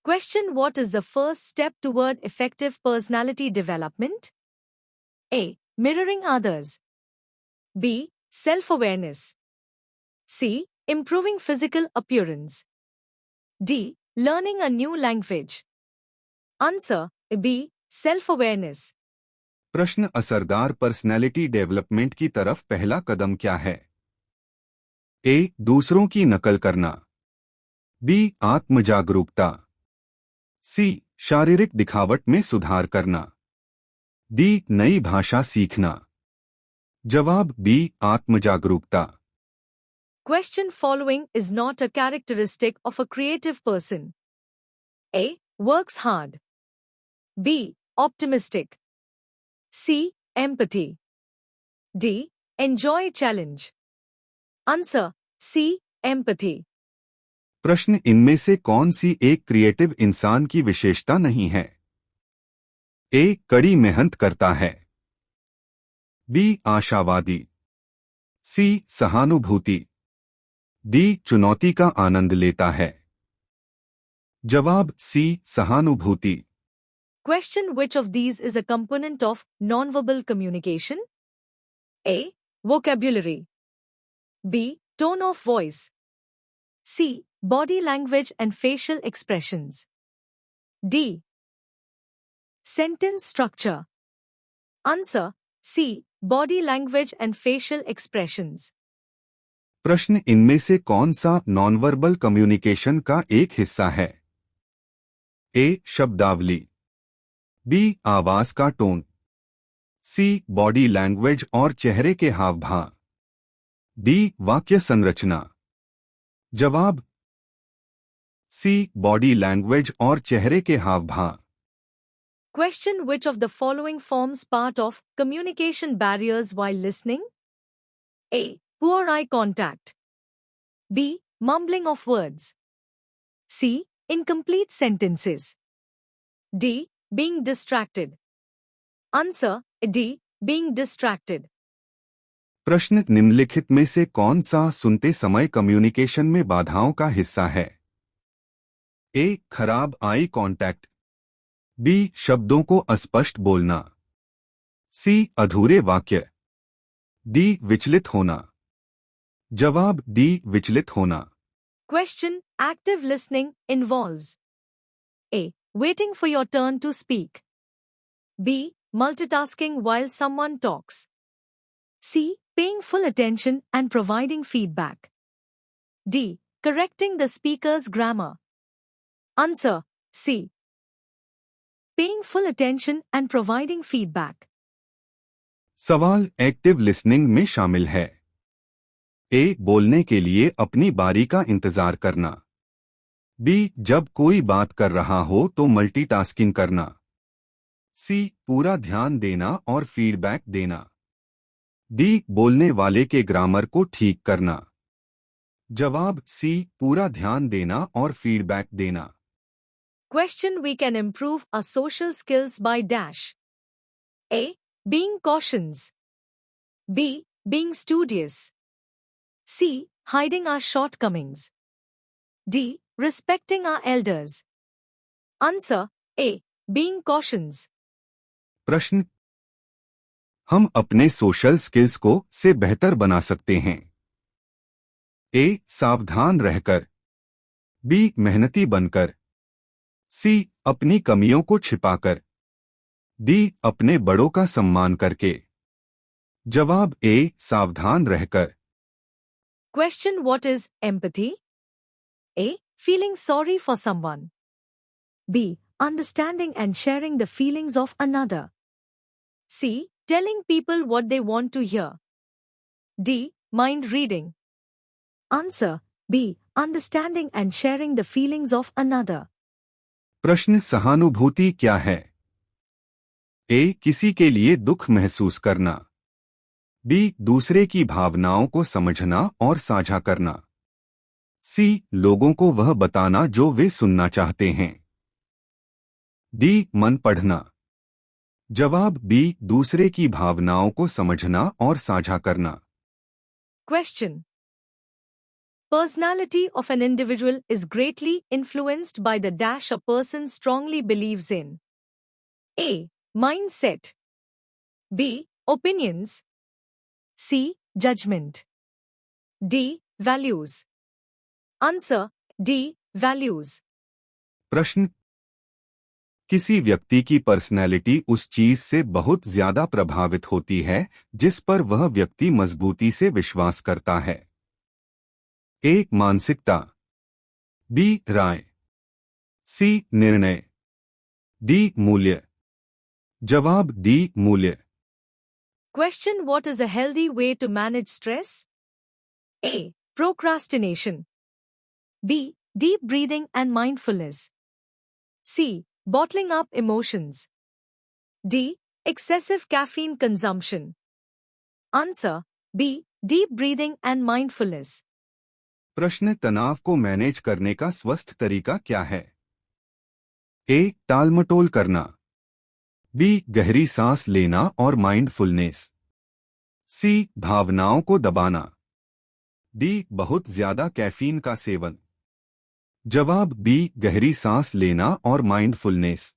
Question: what is the first step toward effective personality development? A. Mirroring others. B. Self-awareness. C. Improving physical appearance. D. Learning a new language. Answer: B. Self-awareness. प्रश्न: असरदार personality development की तरफ पहला कदम क्या है? ए. दूसरों की नकल करना. बी. आत्मजागरूकता. सी. शारीरिक दिखावट में सुधार करना. डी. नई भाषा सीखना. जवाब B. आत्मजागरूकता. Question: following is not a characteristic of a creative person. A. Works hard. B. Optimistic. C. Empathy. D. Enjoy challenge. Answer: C. Empathy. प्रश्न: इनमें से कौन सी एक क्रिएटिव इंसान की विशेषता नहीं है? ए. कड़ी मेहनत करता है. बी. आशावादी. सी. सहानुभूति. डी. चुनौती का आनंद लेता है. जवाब सी. सहानुभूति. Question: which of these is a component of nonverbal communication? A. Vocabulary. B. Tone of voice. C. Body language and facial expressions. D. Sentence structure. Answer: C. Body language and facial expressions. प्रश्न: इनमें से कौन सा nonverbal communication का एक हिस्सा है? ए. शब्दावली. बी. आवाज का टोन. सी. बॉडी लैंग्वेज और चेहरे के हाव भाव. डी. वाक्य संरचना. जवाब सी. बॉडी लैंग्वेज और चेहरे के हाव भाव. Question: which of the following forms part of communication barriers while listening? A. Poor eye contact. B. Mumbling of words. C. Incomplete sentences. D. Being distracted. Answer: D. Being distracted. प्रश्न: निम्नलिखित में से कौन सा सुनते समय कम्युनिकेशन में बाधाओं का हिस्सा है? ए. खराब आई कांटेक्ट. बी. शब्दों को अस्पष्ट बोलना. सी. अधूरे वाक्य. डी. विचलित होना. जवाब डी. विचलित होना. Question: active listening involves A. Waiting for your turn to speak. B. Multitasking while someone talks. C. Paying full attention and providing feedback. D. Correcting the speaker's grammar. Answer: C. Paying full attention and providing feedback. सवाल active listening में शामिल है. ए. बोलने के लिए अपनी बारी का इंतजार करना. बी. जब कोई बात कर रहा हो तो मल्टीटास्किंग करना. सी. पूरा ध्यान देना और फीडबैक देना. डी. बोलने वाले के ग्रामर को ठीक करना. जवाब सी. पूरा ध्यान देना और फीडबैक देना. Question: we can improve our social skills by dash. A. Being cautious. B. Being studious. C. Hiding our shortcomings. D. Respecting our elders. Answer: A. Being cautious. प्रश्न: हम अपने सोशल स्किल्स को से बेहतर बना सकते हैं. ए. सावधान रहकर. बी. मेहनती बनकर. सी. अपनी कमियों को छिपाकर. डी. अपने बड़ों का सम्मान करके. जवाब ए. सावधान रहकर. Question: what is empathy? A. Feeling sorry for someone. B. Understanding and sharing the feelings of another. C. Telling people what they want to hear. D. Mind reading. Answer: B. Understanding and sharing the feelings of another. प्रश्न: सहानुभूति क्या है? ए. किसी के लिए दुख महसूस करना. बी. दूसरे की भावनाओं को समझना और साझा करना. सी. लोगों को वह बताना जो वे सुनना चाहते हैं. डी. मन पढ़ना. जवाब बी. दूसरे की भावनाओं को समझना और साझा करना. Question: personality of an individual is greatly influenced by the dash a person strongly believes in. A. Mindset. B. Opinions. C. Judgment. D. Values. Answer. D. Values. प्रश्न, किसी व्यक्ति की पर्सनैलिटी उस चीज से बहुत ज्यादा प्रभावित होती है जिस पर वह व्यक्ति मजबूती से विश्वास करता है। ए. मानसिकता। बी. राय। सी. निर्णय। डी. मूल्य। जवाब डी. मूल्य। Question: What is a healthy way to manage stress? A. Procrastination. B. Deep breathing and mindfulness. C. Bottling up emotions. D. Excessive caffeine consumption. Answer. B. Deep breathing and mindfulness. प्रश्न, तनाव को manage करने का स्वस्थ तरीका क्या है? ए. टालमटोल करना। बी. गहरी सांस लेना और माइंडफुलनेस। सी. भावनाओं को दबाना। डी. बहुत ज्यादा कैफीन का सेवन। जवाब बी. गहरी सांस लेना और माइंडफुलनेस।